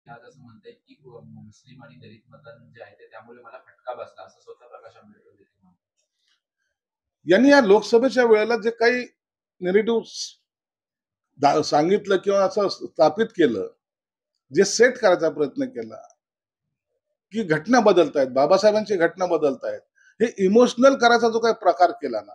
आज असं म्हणतायत की मुस्लिम आणि दलित मतदान जे आहे त्यामुळे मला फटका बसला असं स्वतः प्रकाश आंबेडकर देखील म्हणतात. यांनी या लोकसभेच्या वेळेला जे काही नेरेटिव्ह सांगितलं किंवा असं स्थापित केलं, जे सेट करायचा प्रयत्न केला की घटना बदलतायत, बाबासाहेबांची घटना बदलतायत, हे इमोशनल करायचा जो काही प्रकार केला ना,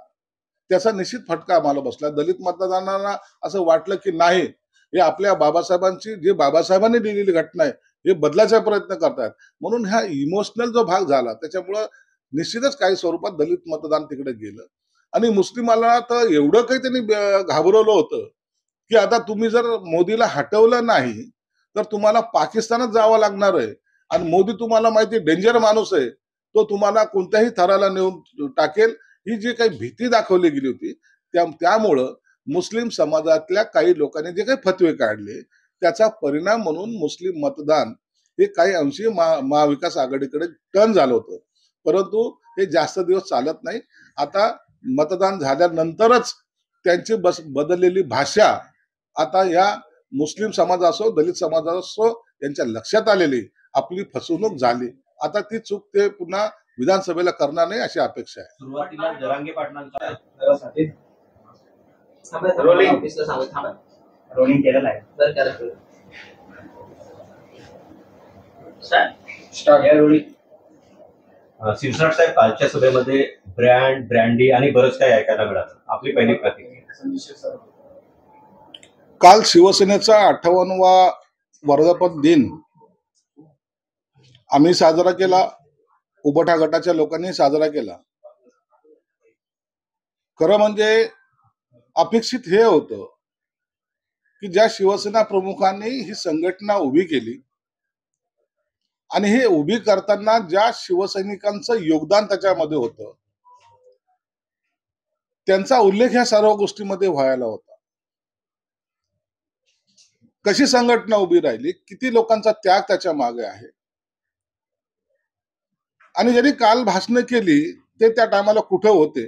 त्याचा निश्चित फटका आम्हाला बसला. दलित मतदारांना असं वाटलं की नाही, हे आपल्या बाबासाहेबांची, जे बाबासाहेबांनी दिलेली घटना आहे, हे बदलायचा प्रयत्न करतायत. म्हणून हा इमोशनल जो भाग झाला, त्याच्यामुळं निश्चितच काही स्वरूपात दलित मतदान तिकडे गेलं. आणि मुस्लिमाला तर एवढं काही त्यांनी घाबरवलं होतं की आता तुम्ही जर मोदीला हटवलं नाही तर तुम्हाला पाकिस्तानात जावं लागणार आहे. आणि मोदी तुम्हाला माहिती डेंजर माणूस आहे, तो तुम्हाला कोणत्याही थराला नेऊन टाकेल, ही जी काही भीती दाखवली गेली होती. त्यामुळं मुस्लिम समाजातल्या काही लोकांनी जे काही फतवे काढले, त्याचा परिणाम म्हणून मुस्लिम मतदान हे काही अंशी महाविकास आघाडीकडे टर्न झालं होतं. परंतु हे जास्त दिवस चालत नाही. आता मतदान झाल्यानंतरच त्यांची बदललेली भाषा आता या मुस्लिम समाज असो, दलित समाज असो, यांच्या लक्षात आलेली आपली फसवणूक झाली. आता ती चूक ते पुन्हा विधानसभेला करणार नाही अशी अपेक्षा आहे. सुरुवातीला जरांगे पाटलांचा रोलिंग केलेलं आहे. शिरसाट साहेब कालच्या सभेमध्ये ब्रँडी आणि बरंच काही ऐकायला मिळालं. आपली पहिली प्रतिक्रिया. काल शिवसेनेचा 58वा वर्धापन दिन आम्ही साजरा केला, उबटा गटाच्या लोकांनी साजरा केला. खरं म्हणजे अपेक्षित हे होतं की ज्या शिवसेना प्रमुखांनी ही संघटना उभी केली आणि हे उभी करताना ज्या शिवसैनिकांचं योगदान त्याच्यामध्ये होतं, त्यांचा उल्लेख ह्या सर्व गोष्टीमध्ये व्हायला होता. कशी संघटना उभी राहिली, किती लोकांचा त्याग त्याच्या मागे आहे. आणि ज्यांनी काल भाषणं केली ते त्या टायमाला कुठे होते,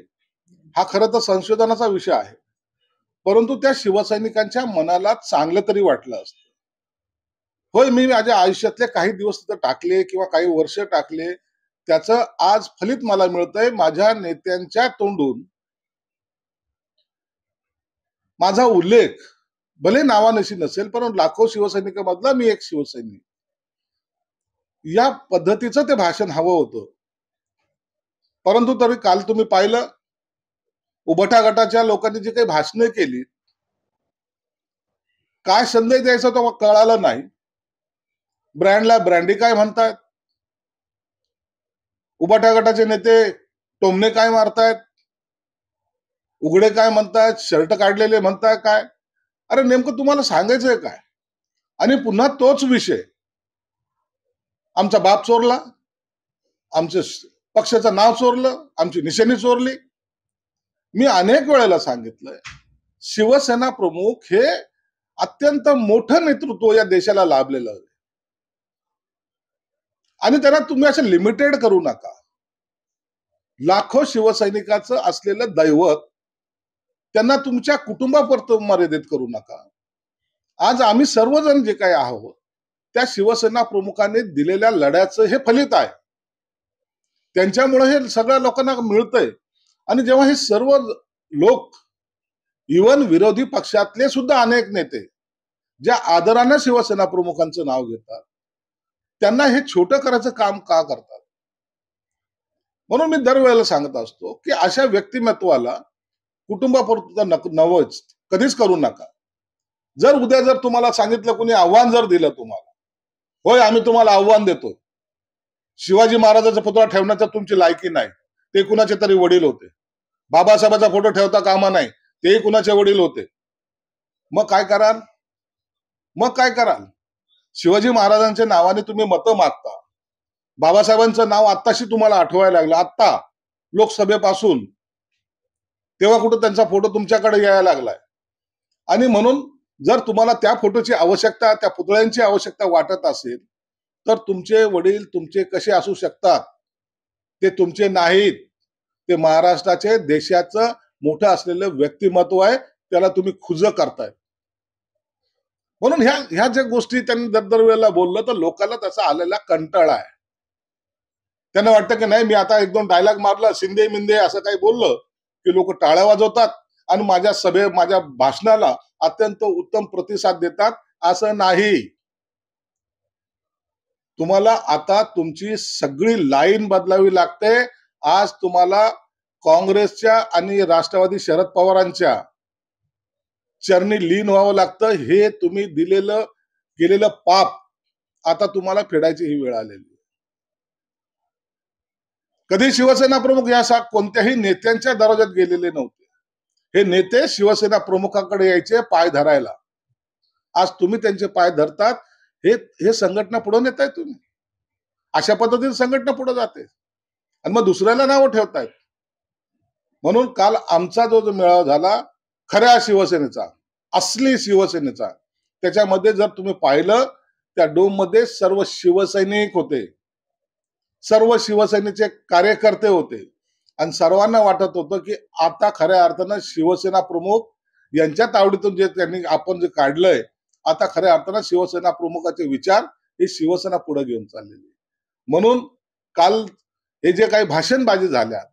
हा खरं तर संशोधनाचा विषय आहे. परंतु त्या शिवसैनिकांच्या मनाला चांगलं तरी वाटलं असतं. होय, मी माझ्या आयुष्यातले काही दिवस तिथं टाकले किंवा काही वर्ष टाकले, त्याचं आज फलित मला मिळतंय. माझ्या नेत्यांच्या तोंडून माझा उल्लेख भले नावानिशी नसेल, परंतु लाखो शिवसैनिकांमधला मी एक शिवसैनिक, या पद्धतीचं ते भाषण हवं होतं. परंतु तरी काल तुम्ही पाहिलं, उबटा गटाच्या लोकांनी जी काही भाषणं केली, काय संदेश द्यायचा तो कळालं नाही. ब्रँडला ब्रँडी काय म्हणतायत, उबटा गटाचे नेते टोमणे काय मारतायत, उघडे काय म्हणतायत, शर्ट काढलेले म्हणताय काय. अरे नेमकं तुम्हाला सांगायचंय काय. आणि पुन्हा तोच विषय, आमचा बाप चोरला, आमच्या पक्षाचं नाव चोरलं, आमची निशाणी चोरली. मी अनेक वेळेला सांगितलंय, शिवसेना प्रमुख हे अत्यंत मोठं नेतृत्व या देशाला लाभलेलं आहे आणि त्यांना तुम्ही असं लिमिटेड करू नका. लाखो शिवसैनिकाचं असलेलं दैवत त्यांना तुमच्या कुटुंबापुरतं मर्यादित करू नका. आज आम्ही सर्वजण जे काही आहोत, त्या शिवसेना प्रमुखांनी दिलेल्या लढ्याचं हे फलित आहे. त्यांच्यामुळे हे सगळ्या लोकांना मिळतंय. आणि जेव्हा हे सर्व लोक, इव्हन विरोधी पक्षातले सुद्धा अनेक नेते ज्या आदराने शिवसेना प्रमुखांचं नाव घेतात, त्यांना हे छोटं करायचं काम का करतात. म्हणून मी दरवेळेला सांगत असतो की अशा व्यक्तिमत्वाला कुटुंबापुरतं नवच कधीच करू नका. जर उद्या जर तुम्हाला सांगितलं, कोणी आव्हान जर दिलं तुम्हाला, होय आम्ही तुम्हाला आव्हान देतो, शिवाजी महाराजांचा पुतळा ठेवण्याचा तुमची लायकी नाही, ते कुणाचे तरी वडील होते. बाबासाहेबांचा फोटो ठेवता कामा नाही, तेही कुणाचे वडील होते. मग काय कराल? शिवाजी महाराजांच्या नावाने तुम्ही मतं मागता. बाबासाहेबांचं नाव आत्ताशी तुम्हाला आठवायला लागलं, आत्ता लोकसभेपासून, तेव्हा कुठं त्यांचा फोटो तुमच्याकडे यायला लागलाय. आणि म्हणून जर तुम्हाला त्या फोटोची आवश्यकता, त्या पुतळ्यांची आवश्यकता वाटत असेल, तर तुमचे वडील तुमचे कसे असू शकतात, ते तुमचे नाहीत. ते महाराष्ट्राचे, देशाचं मोठं असलेलं व्यक्तिमत्व आहे, त्याला तुम्ही खुज करताय. म्हणून ह्या ज्या गोष्टी त्यांनी दर वेळेला बोललं तर लोकांना त्याचा आलेला कंटाळा आहे. त्यांना वाटतं की नाही, मी आता एक दोन डायलॉग मारला, शिंदे मिंदे असं काही बोललं की लोक टाळ्या वाजवतात आणि माझ्या भाषणाला अत्यंत उत्तम प्रतिसाद देतात. असं नाही. तुम्हाला आता तुमची सगळी लाईन बदलावी लागते. आज तुम्हाला काँग्रेसच्या आणि राष्ट्रवादी शरद पवारांच्या चरणी लीन व्हावं लागतं. हे तुम्ही केलेलं पाप आता तुम्हाला फेडायची ही वेळ आलेली. कधी शिवसेना प्रमुख या कोणत्याही नेत्यांच्या दरवाज्यात गेलेले नव्हते. हे नेते शिवसेना प्रमुखाकडे यायचे पाय धरायला. आज तुम्ही त्यांचे पाय धरतात. हे संघटना पुढे नेताय तुम्ही. अशा पद्धतीने संघटना पुढे जाते आणि मग दुसऱ्याला नावं ठेवतायत. म्हणून काल आमचा जो मेळावा झाला खऱ्या शिवसेनेचा, असली शिवसेनेचा, त्याच्यामध्ये जर तुम्ही पाहिलं त्या डोम मध्ये सर्व शिवसैनिक होते, सर्व शिवसेनेचे कार्यकर्ते होते आणि सर्वांना वाटत होतं की आता खऱ्या अर्थानं शिवसेना प्रमुख यांच्या तावडीतून आपण जे काढलंय, आता खऱ्या अर्थानं शिवसेना प्रमुखाचे विचार हे शिवसेना पुढे घेऊन चाललेली. म्हणून काल हे जे काही भाषणबाजी झाल्या,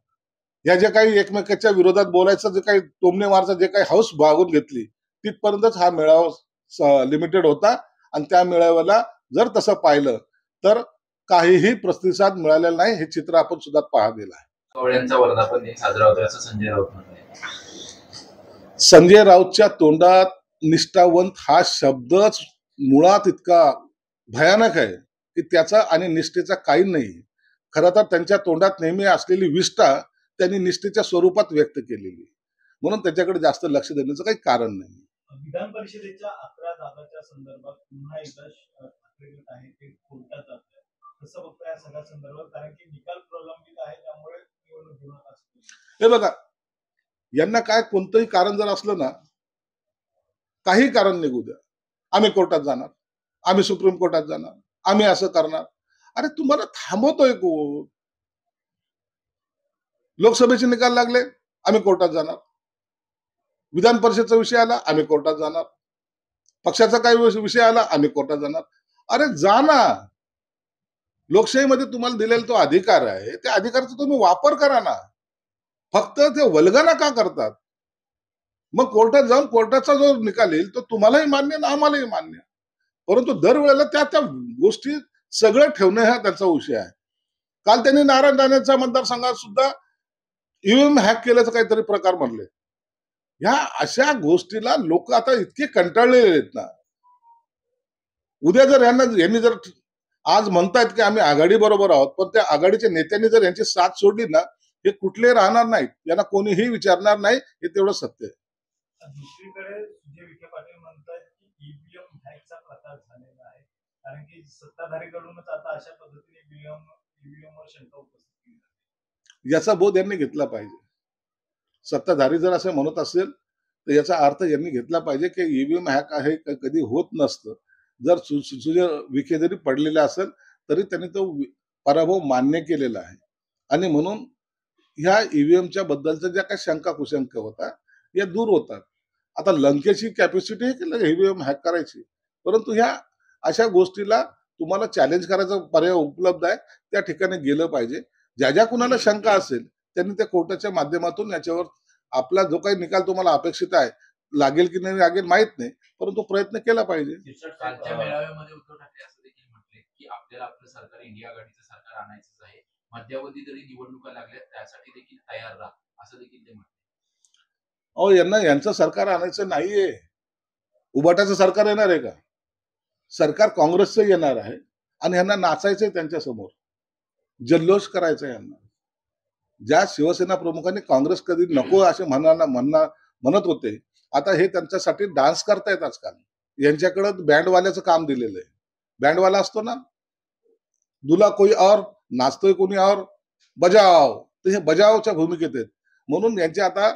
या जे काही एकमेकाच्या विरोधात बोलायचं जे काही टोमणे मारचं जे काही हौस भागून घेतली, तिथपर्यंतच हा मेळावा लिमिटेड होता. आणि त्या मेळाव्याला जर तसं पाहिलं तर काहीही प्रतिसाद मिळालेला नाही. हे चित्र आपण सुद्धा पाहिलेलं आहे. पवारांचा वर्धापन दिन साजरा होतोय असं संजय राऊत म्हणतात. संजय राऊतच्या तोंडात निष्ठावंत हा शब्दच मुळात इतका भयानक आहे की त्याचा आणि निष्ठेचा काही नाही. खरं तर त्यांच्या तोंडात नेहमी असलेली विष्ठा त्यांनी निष्ठेच्या स्वरूपात व्यक्त केलेली, म्हणून त्याच्याकडे जास्त लक्ष देण्याचं काही कारण नाही. विधान परिषदेच्या 11 जागांच्या संदर्भात पुन्हा एकदा आहे ते कोर्टात जात आहे. कसं बघताय या सगळ्या संदर्भात, कारण की निकाल प्रलंबित आहे त्यामुळे निवडणूक होणार असते. हे बघा, यांना काय कोणतंही कारण जर असलं ना, काही कारण निघू द्या, आम्ही कोर्टात जाणार, आम्ही सुप्रीम कोर्टात जाणार, आम्ही असं करणार. अरे तुम्हाला थांबवतोय कोण? लोकसभेचे निकाल लागले, आम्ही कोर्टात जाणार. विधान परिषदचा विषय आला, आम्ही कोर्टात जाणार. पक्षाचा काही विषय आला, आम्ही कोर्टात जाणार. अरे जा ना. लोकशाहीमध्ये तुम्हाला दिलेला तो अधिकार आहे, त्या अधिकाराचा तुम्ही वापर करा ना. फक्त ते वल्गना का करतात? मग कोर्टात जाऊन कोर्टाचा जो निकाल येईल तो तुम्हालाही मान्य ना आम्हालाही मान्य. परंतु दरवेळेला त्या गोष्टी सगळं ठेवणं हा त्यांचा विषय आहे. काल त्यांनी नारायण राणेंच्या मतदारसंघात सुद्धा ईव्हीएम हॅक केल्याचा काहीतरी प्रकार म्हणले. ह्या अशा गोष्टीला लोक आता इतके कंटाळलेले आहेत ना. उद्या जर यांनी जर आज म्हणतायत की आम्ही आघाडी बरोबर आहोत, पण त्या आघाडीच्या नेत्यांनी जर यांची साथ सोडली ना, हे कुठले राहणार नाहीत, यांना कोणीही विचारणार नाही. हे तेवढं सत्य आहे. दुसरीकडे सुजय विखे पाटील म्हणतात की ईव्हीएम हॅकचा प्रकार झालेला आहे, कारण की सत्ताधारीकडूनच आता अशा पद्धतीने ईव्हीएमवर शंका उपस्थित केली. याचा बोध यांनी घेतला पाहिजे. सत्ताधारी जर असं म्हणत असेल तर याचा अर्थ यांनी घेतला पाहिजे की ईव्हीएम हॅक आहे कधी होत नसतं. जर सुजय विखे जरी पडलेला असेल तरी त्यांनी तो पराभव मान्य केलेला आहे. आणि म्हणून ह्या ईव्हीएमच्या बद्दलच्या ज्या काही शंका कुशंका होता या दूर होतात. आता लंकेची कॅपॅसिटी आहे की ईव्हीएम हॅक करायची, परंतु ह्या अशा गोष्टीला तुम्हाला चॅलेंज करायचा पर्याय उपलब्ध आहे. त्या ठिकाणी गेलं पाहिजे. ज्या कुणाला शंका असेल त्यांनी त्या कोर्टाच्या माध्यमातून याच्यावर आपला जो काही निकाल तुम्हाला अपेक्षित आहे, लागेल की नाही लागेल माहित नाही, परंतु प्रयत्न केला पाहिजे. कालच्या मेळाव्यामध्ये उद्धव ठाकरे असं देखील म्हटले की आपल्याला आपलं सरकार इंडिया आघाडीचं सरकार आणायचंच आहे, मध्यावधी जरी निवडणुका लागल्या त्यासाठी देखील तयार राहा, असं देखील ते म्हटले. अहो, यांचं सरकार आणायचं नाहीये. उभाटाचं सरकार येणार आहे का? सरकार काँग्रेसचं येणार आहे आणि यांना नाचायचंय त्यांच्या समोर, जल्लोष करायचा यांना. ज्या शिवसेना प्रमुखांनी काँग्रेस कधी नको असे म्हणत होते, आता हे त्यांच्यासाठी डान्स करतायत आजकाल. यांच्याकडे बँडवाल्याचं काम दिलेलं आहे. बँडवाला असतो ना, दुला कोई और, नाचतोय कोणी और, बजाव. तर हे बजावच्या भूमिकेत आहेत. म्हणून यांचे आता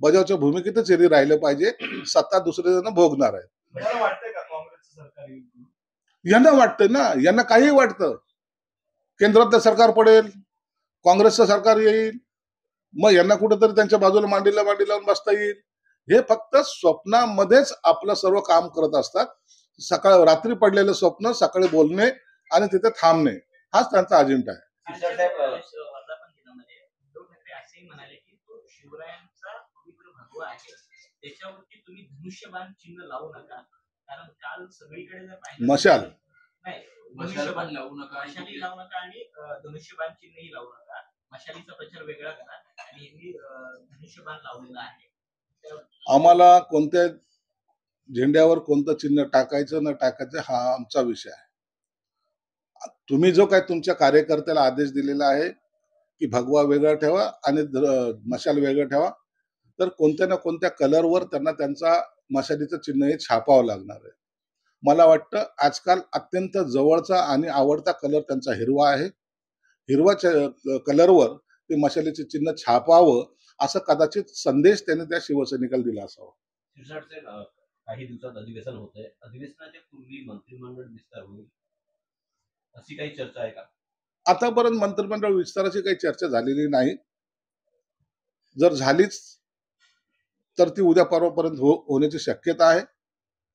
बजावच्या भूमिकेतच यांनी राहिलं पाहिजे. सत्ता दुसरे जण भोगणार आहेत. मला वाटतंय का काँग्रेसचं सरकार येईल? यांना वाटतंय ना, यांना काही वाटतं. केंद्रातलं सरकार पडेल, काँग्रेसचं सरकार येईल, मग यांना कुठेतरी त्यांच्या बाजूला मांडीला लावून बसता येईल. हे फक्त स्वप्नामध्येच आपलं सर्व काम करत असतात. रात्री पडलेलं स्वप्न सकाळी बोलणे आणि तिथे थांबणे, हाच त्यांचा अजेंडा आहे. शिरसाट साहेब, वर्धापन दिनामध्ये उद्धव ठाकरे असेही म्हणाले की तो शिवरायांचा पवित्र भगवा आहे, त्याच्यावरती तुम्ही धनुष्यबाण चिन्ह लावू नका, कारण काल सगळीकडे जर पाहिलं मशाल. नाही, मशाल पण लावू नका मशाली लावू नका आणि धनुष्यबाण चिन्हही लावू नका. मशालीचा प्रचार वेगळा करा आणि यांनी धनुष्यबाण लावलेला आहे. आम्हाला कोणत्या झेंड्यावर कोणतं चिन्ह टाकायचं न टाकायचं हा आमचा विषय आहे. तुम्ही जो काय तुमच्या कार्यकर्त्याला आदेश दिलेला आहे की भगवा वेगळा ठेवा आणि मशाल वेगळं ठेवा, तर कोणत्या ना कोणत्या कलरवर त्यांना त्यांचा मशालीचं चिन्ह हे छापावं लागणार आहे. मला वाटतं आजकाल अत्यंत जवळचा आणि आवडता कलर त्यांचा हिरवा आहे. हिरवा कलरवर ते मशालीचे चिन्ह छापावं असं कदाचित संदेश त्यांनी त्या शिवसैनिकाला दिला असावा. शिरसाट साहेब, काही दिवसात अधिवेशन होतंय, अधिवेशनाच्या पूर्वी मंत्रिमंडळ विस्तार होईल अशी काही चर्चा आहे का? आतापर्यंत मंत्रिमंडळ विस्ताराची काही चर्चा झालेली नाही. जर झालीच तर ती उद्या परवापर्यंत होण्याची शक्यता आहे.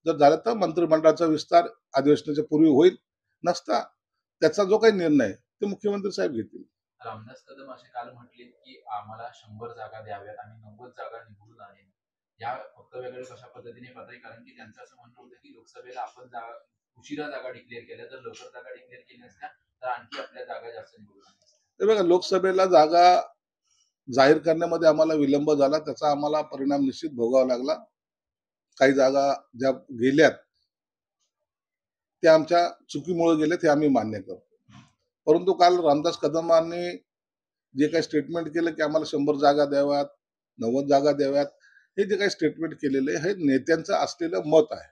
जर झालं तर मंत्रिमंडळाचा विस्तार अधिवेशनाच्या पूर्वी होईल, नसता त्याचा जो काही निर्णय ते मुख्यमंत्री साहेब घेतील. रामदास कदम असे काल म्हटले की आम्हाला 100 जागा द्याव्यात आणि 90 जागा निवडून आणेल. या वक्तव्याकडे कशा पद्धतीने पाहताय? कारण की त्यांचं असं म्हणणं होतं की लोकसभेला आपण उशिरा जागा डिक्लेअर केल्या, जर लवकर जागा डिक्लेअर केल्या असत्या तर आणखी आपल्या जागा जास्त निवडून आणल्या असत्या. हे बघा, लोकसभेला जागा जाहीर करण्यामध्ये आम्हाला विलंब झाला, त्याचा आम्हाला परिणाम निश्चित भोगावा लागला. काही जागा ज्या गेल्यात त्या आमच्या चुकीमुळे गेल्यात हे आम्ही मान्य करतो. परंतु काल रामदास कदमांनी जे काही स्टेटमेंट केलं की आम्हाला 100 जागा द्याव्यात, 90 जागा द्याव्यात, हे जे काही स्टेटमेंट केलेले हे नेत्यांचं असलेलं मत आहे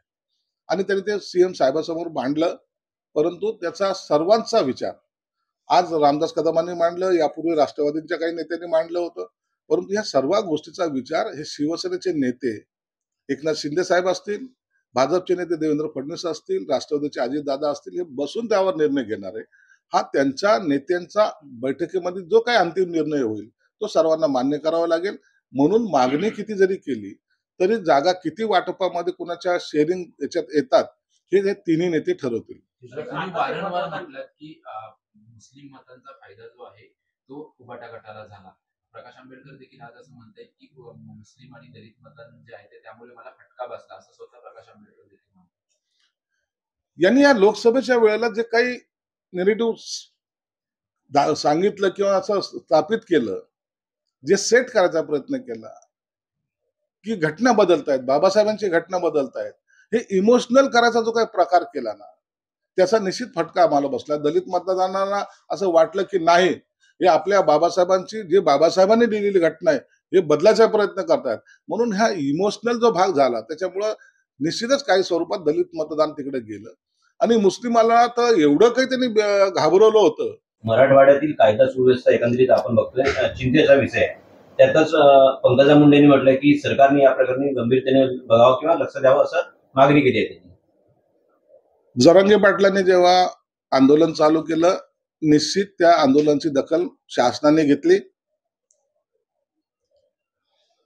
आणि त्यांनी ते सीएम साहेबांसमोर मांडलं. परंतु त्याचा सर्वांचा विचार आज रामदास कदमांनी मांडलं, यापूर्वी राष्ट्रवादीच्या काही नेत्यांनी मांडलं होतं. परंतु या सर्व गोष्टीचा विचार हे शिवसेनेचे नेते एकनाथ शिंदे साहेब असतील, भाजपचे नेते देवेंद्र फडणवीस असतील, राष्ट्रवादीचे अजितदादा असतील, हे बसून त्यावर निर्णय घेणार आहे. हा त्यांच्या नेत्यांचा बैठकीमध्ये जो काही अंतिम निर्णय होईल तो सर्वांना मान्य करावा लागेल. म्हणून मागणी किती जरी केली तरी जागा किती वाटपामध्ये कुणाच्या शेअरिंग याच्यात येतात हे तिन्ही नेते ठरवतील. तुम्ही वारंवार म्हटलात की मुस्लिम मतांचा फायदा जो आहे तो उबाटा गटाला झाला. प्रकाश आंबेडकर देखील आज असं म्हणतात की मुस्लिम आणि दलित मतांचे जे आहे ते त्यामुळे मला फटका बसला, असं स्वतः प्रकाश आंबेडकर देखील म्हणतात. यांनी या लोकसभेच्या वेळेला जे काही नेरेटिव्ह सांगितलं किंवा असं स्थापित केलं, जे सेट करायचा प्रयत्न केला की घटना बदलतायत, बाबासाहेबांची घटना बदलतायत, हे इमोशनल करायचा जो काही प्रकार केला ना त्याचा निश्चित फटका आम्हाला बसला. दलित मतदारांना असं वाटलं की नाही, हे आपल्या बाबासाहेबांची जी बाबासाहेबांनी दिलेली घटना आहे हे बदलायचा प्रयत्न करतायत. म्हणून हा इमोशनल जो भाग झाला त्याच्यामुळं निश्चितच काही स्वरूपात दलित मतदान तिकडे गेलं आणि मुस्लिमाला तर एवढं काही त्यांनी घाबरवलं होतं. मराठवाड्यातील कायदा सुव्यवस्था एकंदरीत आपण बघतोय चिंतेचा विषय आहे. त्यातच पंकजा मुंडेंनी म्हटलंय की सरकारने या प्रकरणी गंभीरतेने बघावं किंवा लक्ष द्यावं असं मागणी केली आहे त्यांनी. जरांगे पाटलांनी जेव्हा आंदोलन चालू केलं निश्चित त्या आंदोलनाची दखल शासनाने घेतली.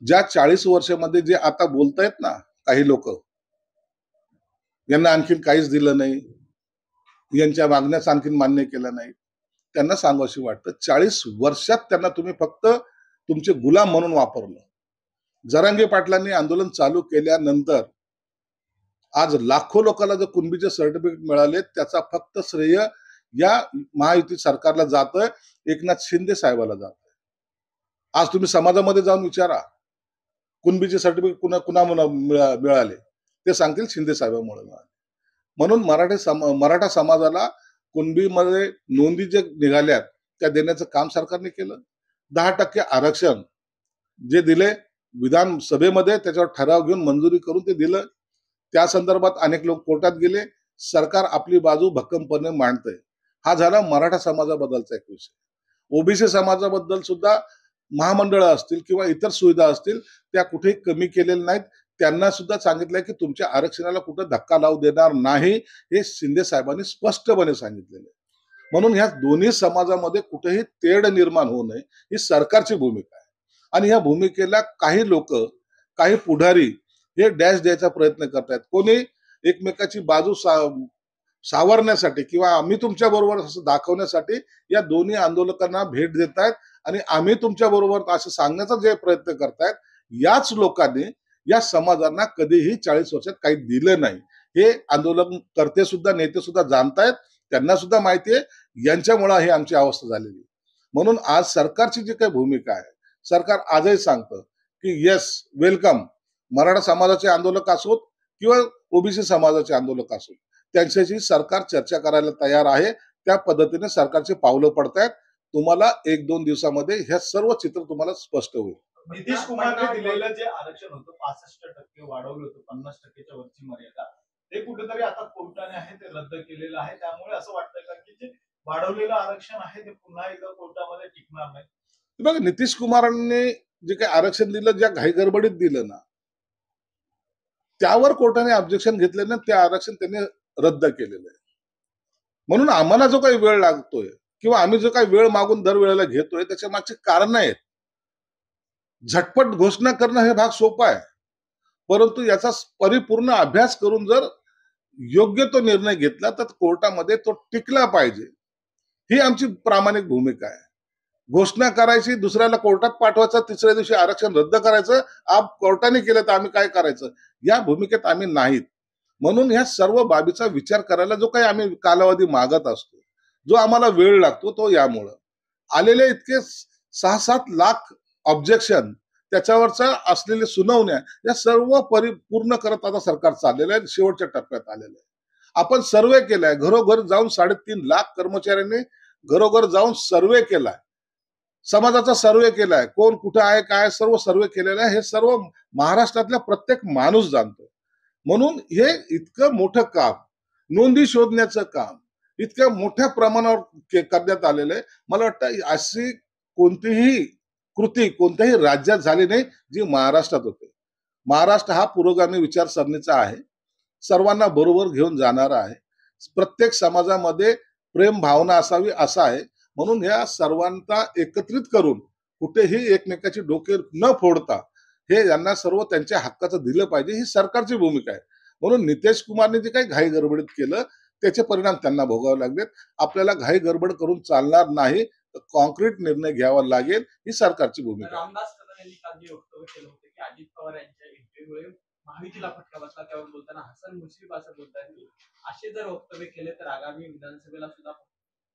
ज्या 40 वर्षामध्ये जे आता बोलतायत ना काही लोक, यांना आणखीन काहीच दिलं नाही, यांच्या मागण्याच आणखीन मान्य केलं नाही, त्यांना सांगावंशी वाटतं 40 वर्षात त्यांना तुम्ही फक्त तुमचे गुलाम म्हणून वापरलं. जरांगे पाटलांनी आंदोलन चालू केल्यानंतर आज लाखो लोकांना जर कुणबीचे सर्टिफिकेट मिळाले त्याचा फक्त श्रेय या महायुती सरकारला जातोय, एकनाथ शिंदे साहेबाला जातोय. आज तुम्ही समाजामध्ये जाऊन विचारा कुणबीचे सर्टिफिकेट कुणा मिळाले, ते सांगतील शिंदे साहेबांमुळे मिळाले. म्हणून मराठा समाजाला कुणबीमध्ये नोंदी जे निघाल्यात त्या देण्याचं काम सरकारने केलं. 10% आरक्षण जे दिले विधानसभेमध्ये त्याच्यावर ठराव घेऊन मंजुरी करून ते दिलं. त्या संदर्भात अनेक लोक कोर्टात गेले. सरकार आपली बाजू भक्कमपणे मांडतंय. हा झाला मराठा समाजाबद्दलचा एक विषय. ओबीसी समाजाबद्दल सुद्धा महामंडळं असतील किंवा इतर सुविधा असतील त्या कुठेही कमी केलेल्या नाहीत. त्यांना सुद्धा सांगितलंय की तुमच्या आरक्षणाला कुठं धक्का लावू देणार नाही, हे शिंदे साहेबांनी स्पष्टपणे सांगितलेलं आहे. म्हणून ह्या दोन्ही समाजामध्ये कुठेही तेढ निर्माण होऊ नये ही सरकारची भूमिका आहे. आणि ह्या भूमिकेला काही लोक, काही पुढारी हे डॅश द्यायचा प्रयत्न करतायत. कोणी एकमेकाची बाजू सावरण्यासाठी किंवा आम्ही तुमच्या बरोबर असं दाखवण्यासाठी या दोन्ही आंदोलकांना भेट देत आहेत आणि आम्ही तुमच्या बरोबर असं सांगण्याचा जे प्रयत्न करतायत, याच लोकांनी या समाजांना कधीही 40 वर्षात काही दिलं नाही. हे आंदोलन करते सुद्धा, नेते सुद्धा जाणतायत, त्यांना सुद्धा माहिती आहे यांच्यामुळे ही आमची अवस्था झालेली. म्हणून आज सरकारची जी काही भूमिका आहे, सरकार आजही सांगतं की येस वेलकम, मराठा समाजाचे आंदोलक असोत किंवा ओबीसी समाजाचे आंदोलक असोत, त्यांच्याशी सरकार चर्चा करायला तयार आहे. त्या पद्धतीने सरकारचे पावलं पडतायत. तुम्हाला 1-2 दिवसामध्ये हे सर्व चित्र तुम्हाला स्पष्ट होईल. नितीश कुमारने दिलेलं जे आरक्षण होतं 65% वाढवलं होतं, 50%च्या वरची मर्यादा, ते कुठेतरी आता कोर्टाने आहे ते रद्द केलेलं आहे. त्यामुळे असं वाटतंय का की जे वाढवलेलं आरक्षण आहे ते पुन्हा एकदा कोर्टामध्ये टिकणार नाही? बघा, नितीश कुमारांनी जे काही आरक्षण दिलं, ज्या घाईगडबडीत दिलं ना, त्यावर कोर्टाने ऑब्जेक्शन घेतले ना, ते आरक्षण त्यांनी रद्द केलेलं आहे. म्हणून आम्हाला जो काही वेळ लागतोय किंवा आम्ही जो काही वेळ मागून दरवेळेला घेतोय, त्याच्या मागची कारण आहेत. झटपट घोषणा करणं हे भाग सोपा आहे, परंतु याचा परिपूर्ण अभ्यास करून जर योग्य तो निर्णय घेतला तर कोर्टामध्ये तो टिकला पाहिजे. ही आमची प्रामाणिक भूमिका आहे. घोषणा करायची, दुसऱ्याला कोर्टात पाठवायचं, तिसऱ्या दिवशी आरक्षण रद्द करायचं, कोर्टाने केलं तर आम्ही काय करायचं, या भूमिकेत आम्ही नाहीत. म्हणून ह्या सर्व बाबीचा विचार करायला जो काही आम्ही कालावधी मागत असतो, जो आम्हाला वेळ लागतो, तो यामुळं आलेले इतके 6-7 लाख ऑब्जेक्शन, त्याच्यावरचा असलेले सुनावण्या, या सर्व पूर्ण करत आता सरकार चाललेलं आहे, शेवटच्या टप्प्यात आलेलं आहे. आपण सर्वे केलाय, घरोघर जाऊन 3.5 लाख कर्मचाऱ्यांनी घरोघर जाऊन सर्वे केलाय, समाजाचा सर्वे केलाय, कोण कुठं आहे काय सर्व सर्वे केलेला आहे. हे सर्व महाराष्ट्रातल्या प्रत्येक माणूस जाणतो. म्हणून हे इतकं मोठं काम, नोंदी शोधण्याचं काम इतक्या मोठ्या प्रमाणावर करण्यात आलेलं आहे. मला वाटतं अशी कोणतीही कृती कोणत्याही राज्यात झाली नाही जी महाराष्ट्रात होते. महाराष्ट्र हा पुरोगामी विचारसरणीचा आहे, सर्वांना बरोबर घेऊन जाणारा आहे, प्रत्येक समाजामध्ये प्रेम भावना असावी असा आहे. म्हणून ह्या सर्वांना एकत्रित करून कुठेही एकमेकाची डोके न फोडता हे यांना सर्व त्यांच्या हक्काचं दिलं पाहिजे, ही सरकारची भूमिका आहे. म्हणून नितीश कुमारने जे काही घाई गडबडीत केलं त्याचे परिणाम त्यांना भोगावे लागलेत. आपल्याला घाई गडबड करून चालणार नाही, कॉन्क्रीट निर्णय घ्यावा लागेल, ही सरकारची भूमिका आहे. रामदास कदम यांनी काल जे वक्तव्य केलं होतं की अजित पवार यांच्या इंटरव्ह्यूमुळे महायुतीला फटका बसला, त्यावर बोलताना हसन मुश्रीफ असं बोलतात की असे जर वक्तव्य केले तर आगामी विधानसभेला सुद्धा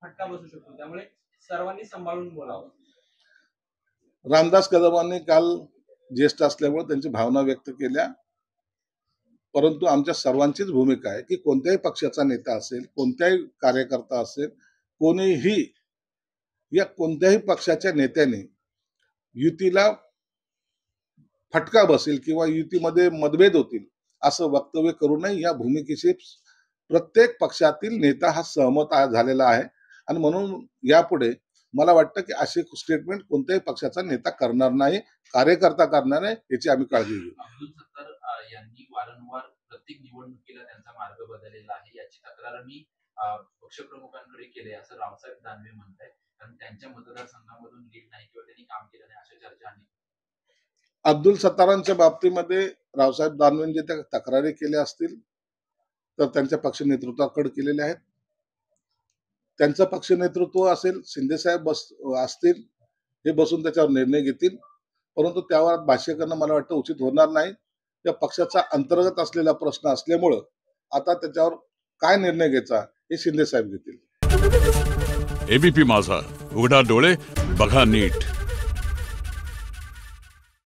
फटका बसू शकतो, त्यामुळे सर्वांनी सांभाळून बोलावं. रामदास कदमांनी काल ज्येष्ठ असल्यामुळे त्यांची भावना व्यक्त केल्या, परंतु आमच्या सर्वांचीच भूमिका आहे की कोणत्याही पक्षाचा नेता असेल, कोणत्याही कार्यकर्ता असेल, कोणीही या कोणत्याही पक्षाच्या नेत्याने युतीला फटका बसेल किंवा युतीमध्ये मतभेद होतील असं वक्तव्य करू नये. या भूमिकेशी प्रत्येक पक्षातील नेता हा सहमत झालेला आहे आणि म्हणून यापुढे मला वाटतं की असे स्टेटमेंट कोणत्याही पक्षाचा नेता करणार नाही, कार्यकर्ता करणार आहे, याची आम्ही काळजी घेऊ. अब्दुल सत्तार यांनी वारंवार प्रत्येक निवडणुकीला त्यांचा मार्ग बदललेला आहे, याची तक्रार मी पक्षप्रमुखांकडे केली असं रावसाहेब दानवे म्हणत आहेत. कारण त्यांच्या मतदारसंघामधून लीड नाही किंवा त्यांनी काम केलं नाही अशा चर्चा आहे. अब्दुल सत्तारांच्या बाबतीमध्ये रावसाहेब दानवेंनी जे त्या तक्रारी केल्या असतील तर त्यांच्या पक्ष नेतृत्वाकडे केलेले आहेत. त्यांचं पक्ष नेतृत्व असेल, शिंदेसाहेब असतील, हे बसून त्याच्यावर निर्णय घेतील, परंतु त्यावर भाष्य करणं मला वाटतं उचित होणार नाही. त्या पक्षाचा अंतर्गत असलेला प्रश्न असल्यामुळं आता त्याच्यावर काय निर्णय घ्यायचा हे शिंदेसाहेब घेतील. एबीपी माझा, उघडा डोळे बघा नीट.